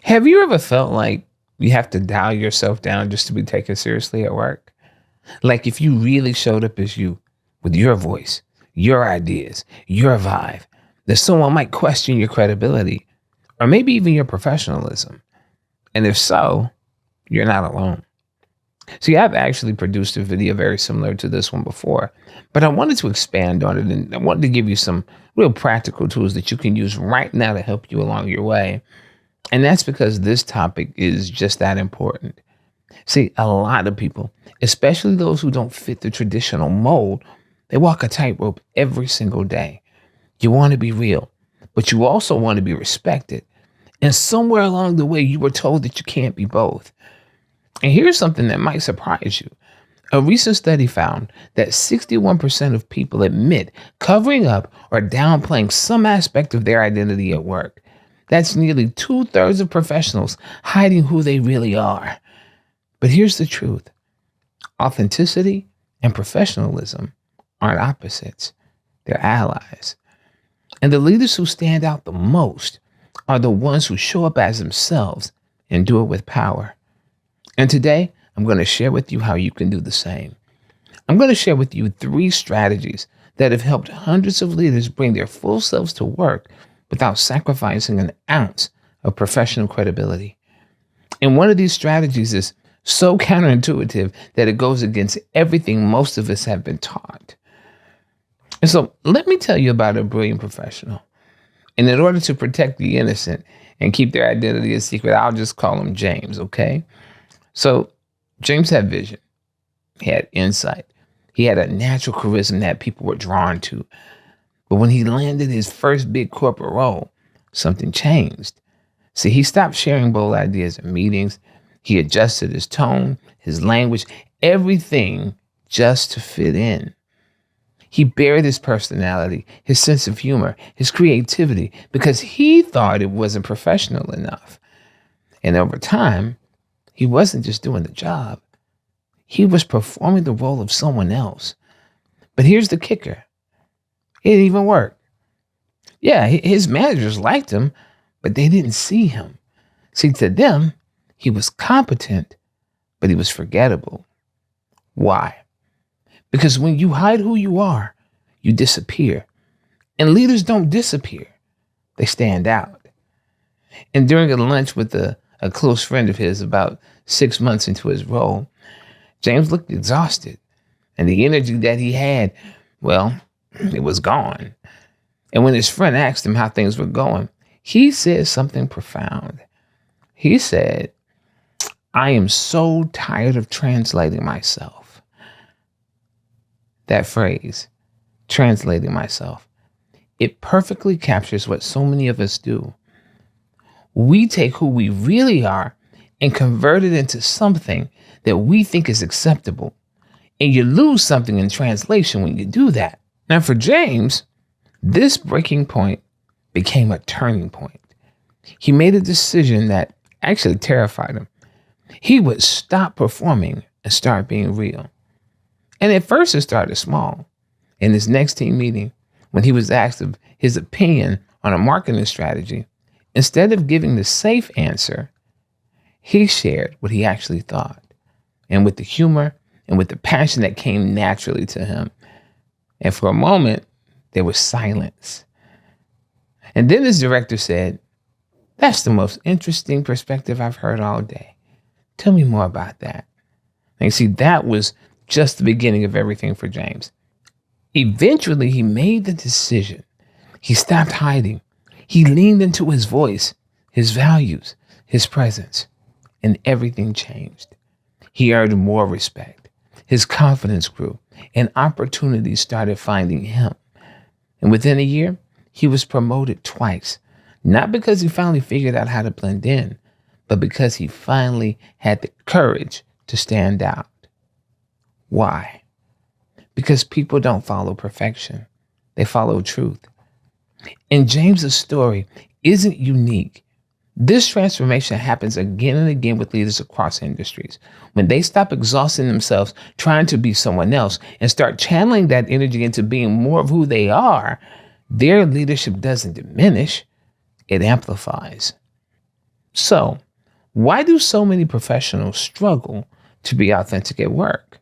Have you ever felt like you have to dial yourself down just to be taken seriously at work? Like if you really showed up as you with your voice, your ideas, your vibe, that someone might question your credibility or maybe even your professionalism. And if so, you're not alone. See, I've actually produced a video very similar to this one before, but I wanted to expand on it and I wanted to give you some real practical tools that you can use right now to help you along your way. And that's because this topic is just that important. See, a lot of people, especially those who don't fit the traditional mold, they walk a tightrope every single day. You want to be real, but you also want to be respected. And somewhere along the way, you were told that you can't be both. And here's something that might surprise you. A recent study found that 61% of people admit covering up or downplaying some aspect of their identity at work. That's nearly 2/3 of professionals hiding who they really are. But here's the truth. Authenticity and professionalism aren't opposites. They're allies. And the leaders who stand out the most are the ones who show up as themselves and do it with power. And today, I'm going to share with you how you can do the same. I'm going to share with you 3 strategies that have helped hundreds of leaders bring their full selves to work without sacrificing an ounce of professional credibility. And one of these strategies is so counterintuitive that it goes against everything most of us have been taught. And so let me tell you about a brilliant professional. And in order to protect the innocent and keep their identity a secret, I'll just call him James, okay? So James had vision. He had insight. He had a natural charisma that people were drawn to. But when he landed his first big corporate role, something changed. See, he stopped sharing bold ideas in meetings. He adjusted his tone, his language, everything just to fit in. He buried his personality, his sense of humor, his creativity, because he thought it wasn't professional enough. And over time, he wasn't just doing the job. He was performing the role of someone else. But here's the kicker. It didn't even work. Yeah, his managers liked him, but they didn't see him. See, to them, he was competent, but he was forgettable. Why? Because when you hide who you are, you disappear. And leaders don't disappear. They stand out. And during a lunch with a close friend of his about 6 months into his role, James looked exhausted. And the energy that he had, well, it was gone. And when his friend asked him how things were going, he said something profound. He said, "I am so tired of translating myself." That phrase, translating myself, it perfectly captures what so many of us do. We take who we really are and convert it into something that we think is acceptable. And you lose something in translation when you do that. Now for James, this breaking point became a turning point. He made a decision that actually terrified him. He would stop performing and start being real. And at first it started small. In his next team meeting, when he was asked of his opinion on a marketing strategy, instead of giving the safe answer, he shared what he actually thought, and with the humor and with the passion that came naturally to him. And for a moment, there was silence. And then his director said, "That's the most interesting perspective I've heard all day. Tell me more about that." And you see, that was just the beginning of everything for James. Eventually, he made the decision. He stopped hiding. He leaned into his voice, his values, his presence, and everything changed. He earned more respect. His confidence grew, and opportunities started finding him. And within a year, he was promoted twice, not because he finally figured out how to blend in, but because he finally had the courage to stand out. Why? Because people don't follow perfection. They follow truth. And James's story isn't unique. This transformation happens again and again with leaders across industries. When they stop exhausting themselves trying to be someone else and start channeling that energy into being more of who they are, their leadership doesn't diminish, it amplifies. So, why do so many professionals struggle to be authentic at work?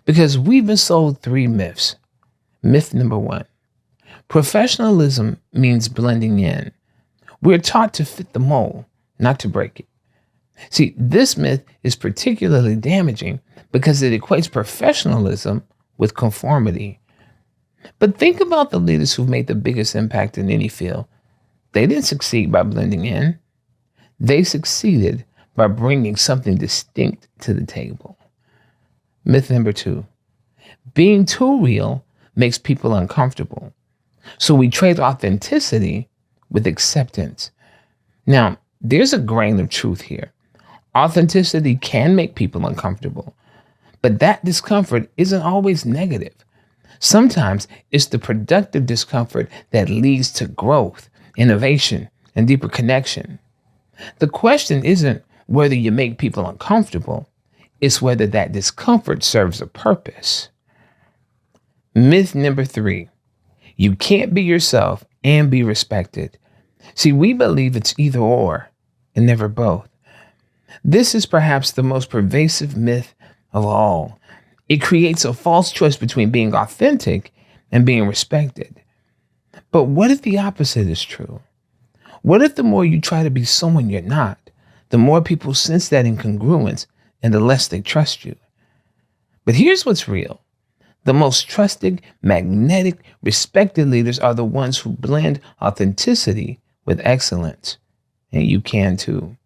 Because we've been sold three myths. Myth number one: professionalism means blending in. We're taught to fit the mold, not to break it. See, this myth is particularly damaging because it equates professionalism with conformity. But think about the leaders who've made the biggest impact in any field. They didn't succeed by blending in. They succeeded by bringing something distinct to the table. Myth number two: being too real makes people uncomfortable. So we trade authenticity with acceptance. Now, there's a grain of truth here. Authenticity can make people uncomfortable, but that discomfort isn't always negative. Sometimes it's the productive discomfort that leads to growth, innovation, and deeper connection. The question isn't whether you make people uncomfortable, it's whether that discomfort serves a purpose. Myth number three: you can't be yourself and be respected. See, we believe it's either or and never both. This is perhaps the most pervasive myth of all. It creates a false choice between being authentic and being respected. But what if the opposite is true? What if the more you try to be someone you're not, the more people sense that incongruence and the less they trust you? But here's what's real. The most trusted, magnetic, respected leaders are the ones who blend authenticity with excellence. And you can too.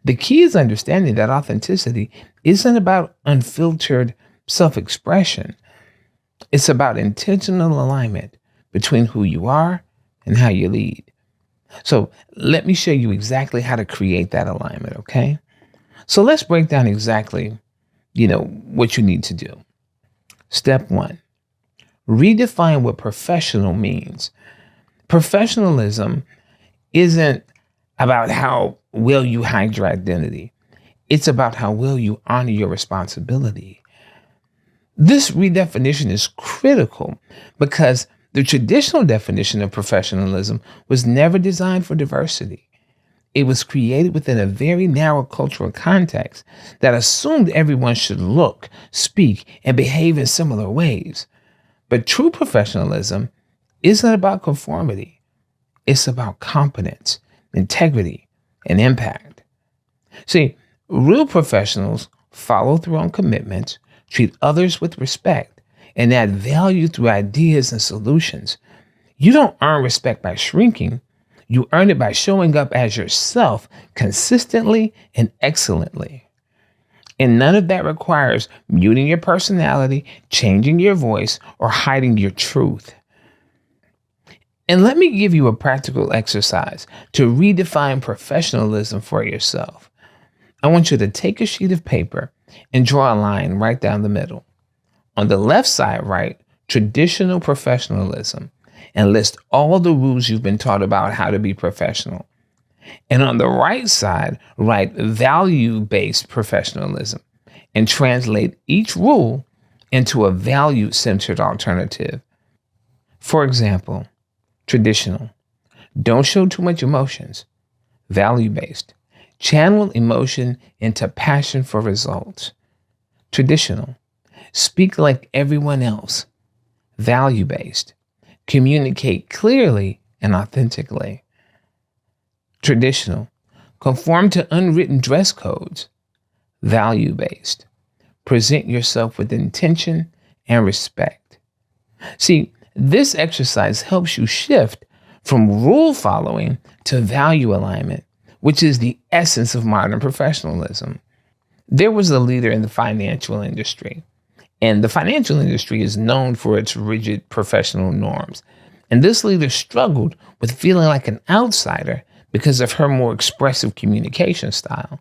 The key is understanding that authenticity isn't about unfiltered self-expression. It's about intentional alignment between who you are and how you lead. So let me show you exactly how to create that alignment, okay? So let's break down exactly, what you need to do. Step one: redefine what professional means. Professionalism isn't about how well you hide your identity. It's about how well you honor your responsibility. This redefinition is critical because the traditional definition of professionalism was never designed for diversity. It was created within a very narrow cultural context that assumed everyone should look, speak, and behave in similar ways. But true professionalism isn't about conformity. It's about competence, integrity, and impact. See, real professionals follow through on commitments, treat others with respect, and add value through ideas and solutions. You don't earn respect by shrinking. You earn it by showing up as yourself consistently and excellently. And none of that requires muting your personality, changing your voice, or hiding your truth. And let me give you a practical exercise to redefine professionalism for yourself. I want you to take a sheet of paper and draw a line right down the middle. On the left side, write traditional professionalism and list all the rules you've been taught about how to be professional. And on the right side, write value-based professionalism and translate each rule into a value-centered alternative. For example, traditional: don't show too much emotions. Value-based: channel emotion into passion for results. Traditional: speak like everyone else. Value-based: communicate clearly and authentically. Traditional: conform to unwritten dress codes. Value-based: present yourself with intention and respect. See, this exercise helps you shift from rule following to value alignment, which is the essence of modern professionalism. There was a leader in the financial industry, and the financial industry is known for its rigid professional norms. And this leader struggled with feeling like an outsider because of her more expressive communication style.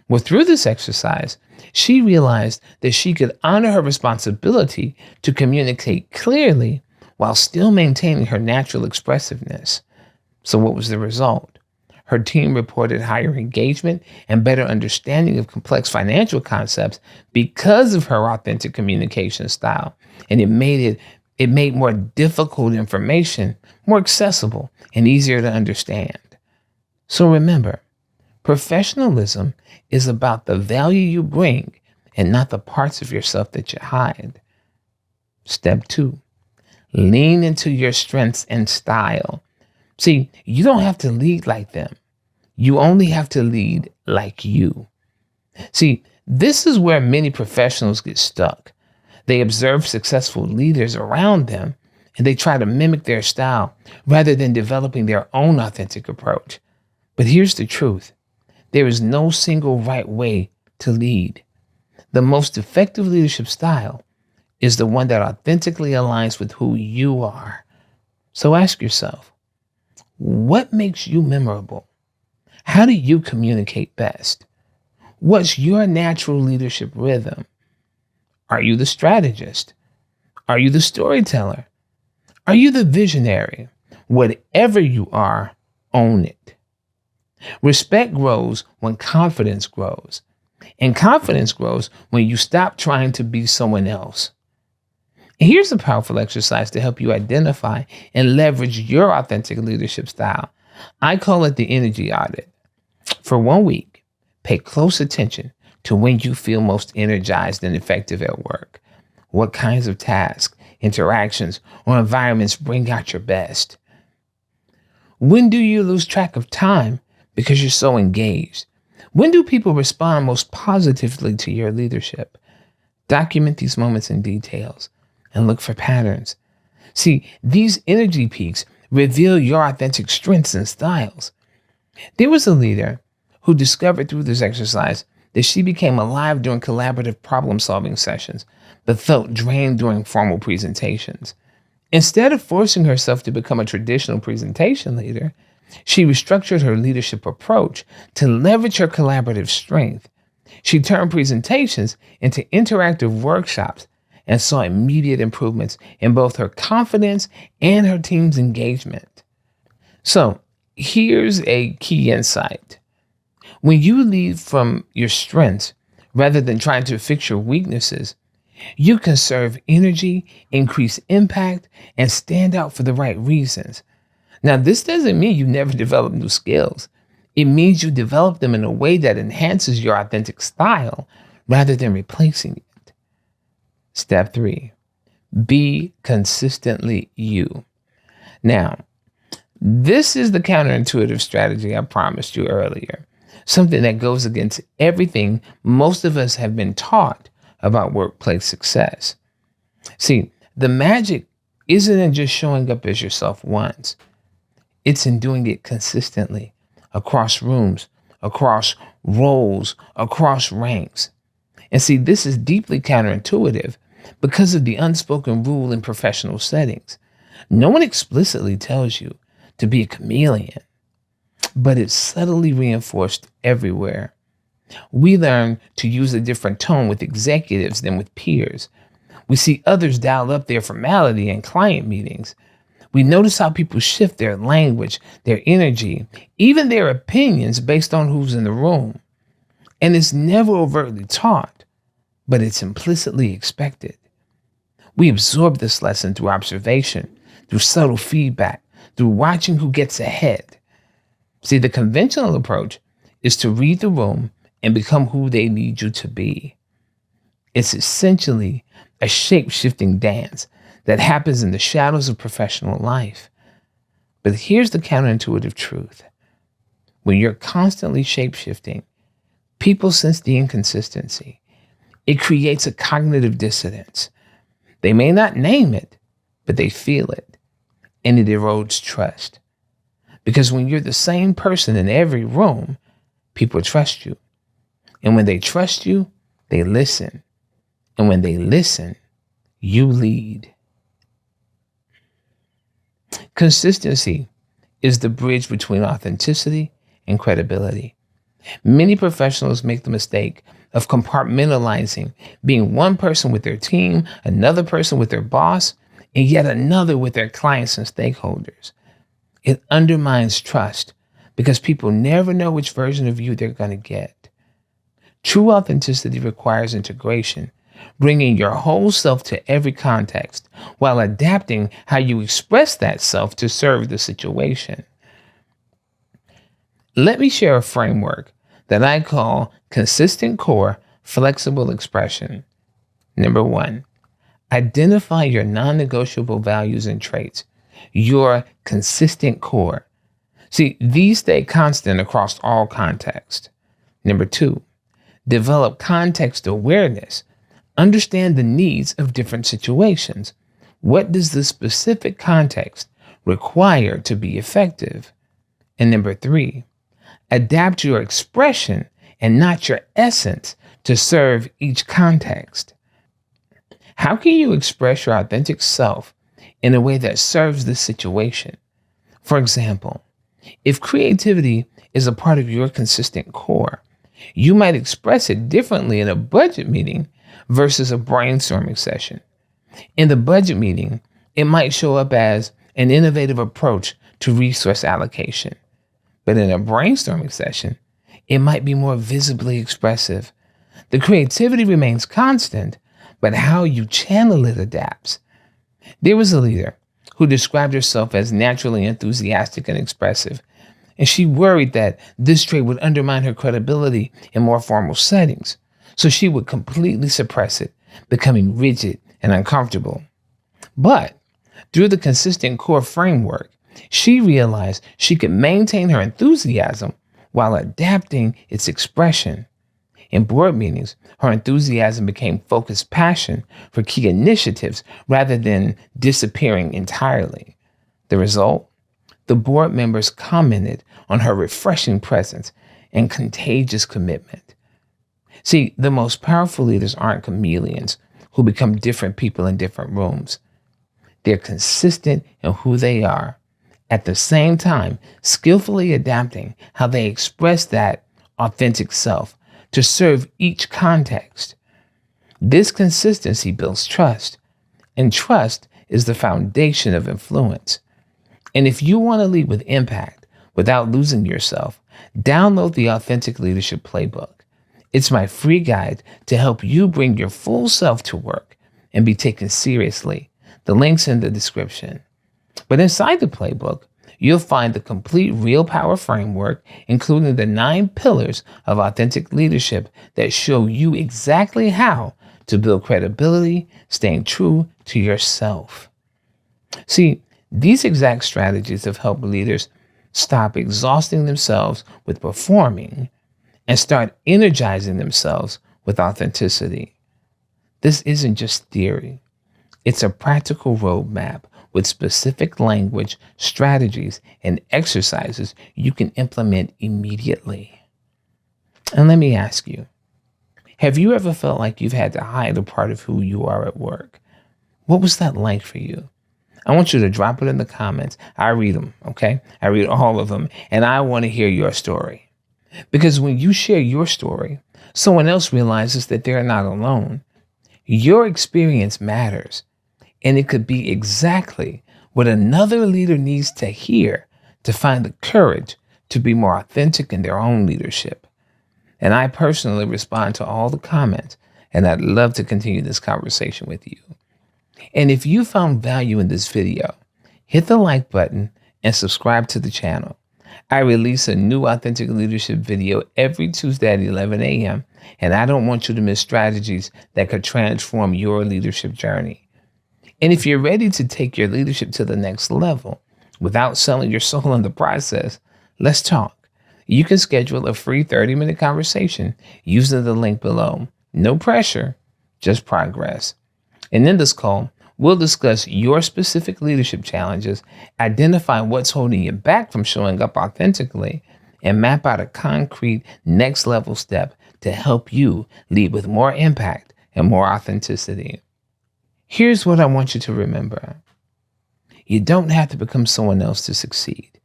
Well, through this exercise, she realized that she could honor her responsibility to communicate clearly while still maintaining her natural expressiveness. So what was the result? Her team reported higher engagement and better understanding of complex financial concepts because of her authentic communication style. And it made more difficult information more accessible and easier to understand. So remember, Professionalism is about the value you bring and not the parts of yourself that you hide. Step 2, lean into your strengths and style. See, you don't have to lead like them. You only have to lead like you. See, this is where many professionals get stuck. They observe successful leaders around them and they try to mimic their style rather than developing their own authentic approach. But here's the truth. There is no single right way to lead. The most effective leadership style is the one that authentically aligns with who you are. So ask yourself, what makes you memorable? How do you communicate best? What's your natural leadership rhythm? Are you the strategist? Are you the storyteller? Are you the visionary? Whatever you are, own it. Respect grows when confidence grows. And confidence grows when you stop trying to be someone else. And here's a powerful exercise to help you identify and leverage your authentic leadership style. I call it the energy audit. For 1 week, pay close attention to when you feel most energized and effective at work. What kinds of tasks, interactions, or environments bring out your best? When do you lose track of time because you're so engaged? When do people respond most positively to your leadership? Document these moments in details and look for patterns. See, these energy peaks reveal your authentic strengths and styles. There was a leader who discovered through this exercise that she became alive during collaborative problem-solving sessions, but felt drained during formal presentations. Instead of forcing herself to become a traditional presentation leader, she restructured her leadership approach to leverage her collaborative strength. She turned presentations into interactive workshops and saw immediate improvements in both her confidence and her team's engagement. So, here's a key insight. When you lead from your strengths rather than trying to fix your weaknesses, you conserve energy, increase impact, and stand out for the right reasons. Now, this doesn't mean you never develop new skills. It means you develop them in a way that enhances your authentic style rather than replacing it. Step 3, be consistently you. Now, this is the counterintuitive strategy I promised you earlier, something that goes against everything most of us have been taught about workplace success. See, the magic isn't in just showing up as yourself once. It's in doing it consistently, across rooms, across roles, across ranks. And see, this is deeply counterintuitive because of the unspoken rule in professional settings. No one explicitly tells you to be a chameleon, but it's subtly reinforced everywhere. We learn to use a different tone with executives than with peers. We see others dial up their formality in client meetings. We notice how people shift their language, their energy, even their opinions based on who's in the room. And it's never overtly taught, but it's implicitly expected. We absorb this lesson through observation, through subtle feedback, through watching who gets ahead. See, the conventional approach is to read the room and become who they need you to be. It's essentially a shape-shifting dance that happens in the shadows of professional life. But here's the counterintuitive truth. When you're constantly shape-shifting, people sense the inconsistency. It creates a cognitive dissonance. They may not name it, but they feel it. And it erodes trust. Because when you're the same person in every room, people trust you. And when they trust you, they listen. And when they listen, you lead. Consistency is the bridge between authenticity and credibility. Many professionals make the mistake of compartmentalizing, being one person with their team, another person with their boss, and yet another with their clients and stakeholders. It undermines trust because people never know which version of you they're going to get. True authenticity requires integration, bringing your whole self to every context while adapting how you express that self to serve the situation. Let me share a framework that I call consistent core, flexible expression. Number one, identify your non-negotiable values and traits, your consistent core. See, these stay constant across all contexts. Number two, develop context awareness. Understand the needs of different situations. What does the specific context require to be effective? And number three, adapt your expression and not your essence to serve each context. How can you express your authentic self in a way that serves the situation? For example, if creativity is a part of your consistent core, you might express it differently in a budget meeting versus a brainstorming session. In the budget meeting, it might show up as an innovative approach to resource allocation. But in a brainstorming session, it might be more visibly expressive. The creativity remains constant, but how you channel it adapts. There was a leader who described herself as naturally enthusiastic and expressive, and she worried that this trait would undermine her credibility in more formal settings, so she would completely suppress it, becoming rigid and uncomfortable. But through the consistent core framework, she realized she could maintain her enthusiasm while adapting its expression. In board meetings, her enthusiasm became focused passion for key initiatives rather than disappearing entirely. The result? The board members commented on her refreshing presence and contagious commitment. See, the most powerful leaders aren't chameleons who become different people in different rooms. They're consistent in who they are, at the same time skillfully adapting how they express that authentic self to serve each context. This consistency builds trust, and trust is the foundation of influence. And if you want to lead with impact without losing yourself, download the Authentic Leadership Playbook. It's my free guide to help you bring your full self to work and be taken seriously. The link's in the description. But inside the playbook, you'll find the complete Real Power framework, including the 9 pillars of authentic leadership that show you exactly how to build credibility, staying true to yourself. See, these exact strategies have helped leaders stop exhausting themselves with performing and start energizing themselves with authenticity. This isn't just theory. It's a practical roadmap with specific language, strategies, and exercises you can implement immediately. And let me ask you, have you ever felt like you've had to hide a part of who you are at work? What was that like for you? I want you to drop it in the comments. I read them, okay? I read all of them, and I want to hear your story. Because when you share your story, someone else realizes that they're not alone. Your experience matters. And it could be exactly what another leader needs to hear to find the courage to be more authentic in their own leadership. And I personally respond to all the comments, and I'd love to continue this conversation with you. And if you found value in this video, hit the like button and subscribe to the channel. I release a new authentic leadership video every Tuesday at 11 a.m., and I don't want you to miss strategies that could transform your leadership journey. And if you're ready to take your leadership to the next level without selling your soul in the process, let's talk. You can schedule a free 30-minute conversation using the link below. No pressure, just progress. And in this call, we'll discuss your specific leadership challenges, identify what's holding you back from showing up authentically, and map out a concrete next level step to help you lead with more impact and more authenticity. Here's what I want you to remember. You don't have to become someone else to succeed.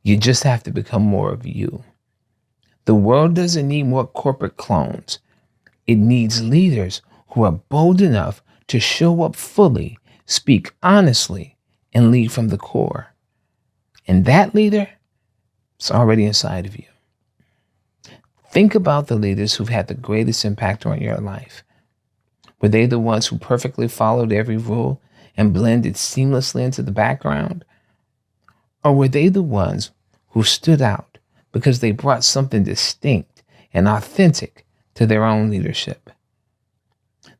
You just have to become more of you. The world doesn't need more corporate clones. It needs leaders who are bold enough to show up fully, speak honestly, and lead from the core. And that leader is already inside of you. Think about the leaders who've had the greatest impact on your life. Were they the ones who perfectly followed every rule and blended seamlessly into the background? Or were they the ones who stood out because they brought something distinct and authentic to their own leadership.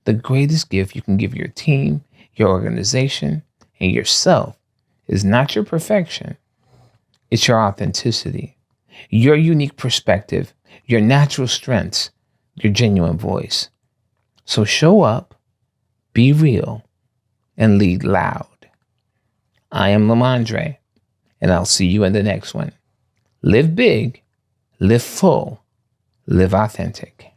The greatest gift you can give your team, your organization, and yourself is not your perfection. It's your authenticity, your unique perspective, your natural strengths, your genuine voice. So show up, be real, and lead loud. I am Lamondre, and I'll see you in the next one. Live big, live full, live authentic.